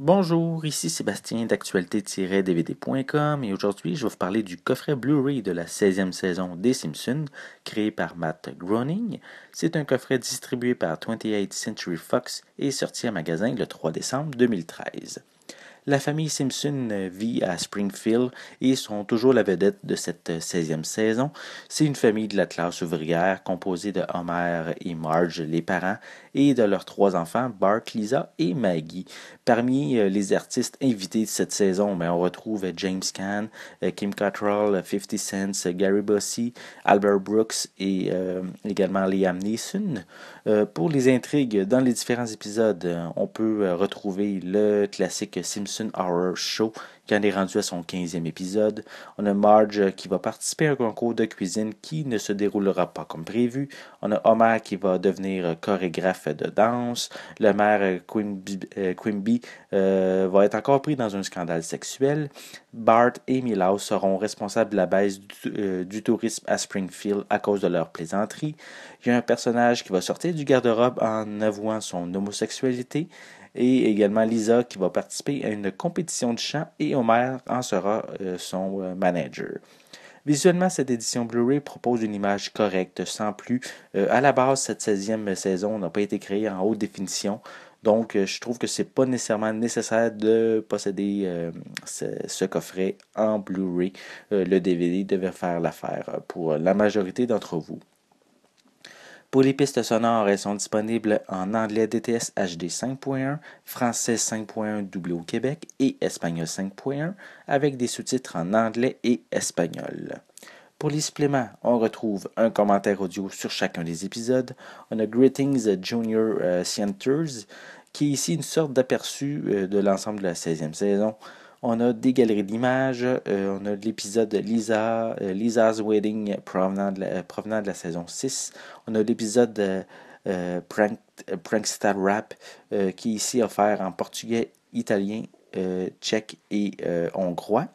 Bonjour, ici Sébastien d'actualité-dvd.com et aujourd'hui je vais vous parler du coffret Blu-ray de la 16e saison des Simpsons créé par Matt Groening. C'est un coffret distribué par 28th Century Fox et sorti à magasin le 3 décembre 2013. La famille Simpson vit à Springfield et sont toujours la vedette de cette 16e saison. C'est une famille de la classe ouvrière composée de Homer et Marge, les parents, et de leurs trois enfants, Bart, Lisa et Maggie. Parmi les artistes invités de cette saison, on retrouve James Caan, Kim Cattrall, 50 Cent, Gary Busey, Albert Brooks et également Liam Neeson. Pour les intrigues dans les différents épisodes, on peut retrouver le classique Simpson Horror Show qui en est rendu à son 15e épisode. On a Marge qui va participer à un concours de cuisine qui ne se déroulera pas comme prévu. On a Homer qui va devenir chorégraphe de danse. Le maire Quimby va être encore pris dans un scandale sexuel. Bart et Milhouse seront responsables de la baisse du tourisme à Springfield à cause de leur plaisanterie. Il y a un personnage qui va sortir du garde-robe en avouant son homosexualité. Et également Lisa qui va participer à une compétition de chant et Homer en sera son manager. Visuellement, cette édition Blu-ray propose une image correcte, sans plus. À la base, cette 16e saison n'a pas été créée en haute définition. Donc, je trouve que c'est pas nécessairement nécessaire de posséder ce coffret en Blu-ray. Le DVD devait faire l'affaire pour la majorité d'entre vous. Pour les pistes sonores, elles sont disponibles en anglais DTS HD 5.1, français 5.1 doublé au Québec et espagnol 5.1 avec des sous-titres en anglais et espagnol. Pour les suppléments, on retrouve un commentaire audio sur chacun des épisodes. On a Greetings Junior Centers, qui est ici une sorte d'aperçu de l'ensemble de la 16e saison. On a des galeries d'images, on a l'épisode Lisa's Wedding provenant de la saison 6. On a l'épisode Prankster Rap qui est ici offert en portugais, italien, tchèque et hongrois.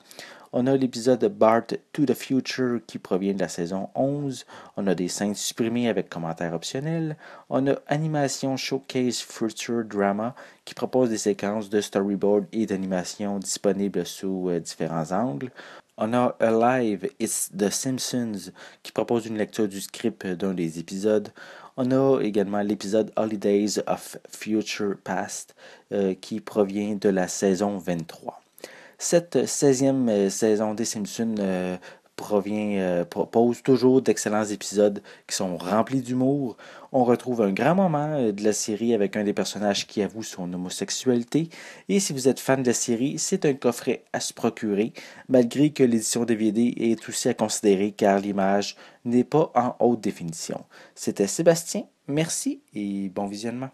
On a l'épisode Bart to the Future qui provient de la saison 11. On a des scènes supprimées avec commentaires optionnels. On a Animation Showcase Future Drama qui propose des séquences de storyboard et d'animation disponibles sous différents angles. On a Alive, It's the Simpsons qui propose une lecture du script d'un des épisodes. On a également l'épisode Holidays of Future Past qui provient de la saison 23. Cette 16e saison des Simpsons propose toujours d'excellents épisodes qui sont remplis d'humour. On retrouve un grand moment de la série avec un des personnages qui avoue son homosexualité. Et si vous êtes fan de la série, c'est un coffret à se procurer, malgré que l'édition DVD est aussi à considérer car l'image n'est pas en haute définition. C'était Sébastien, merci et bon visionnement.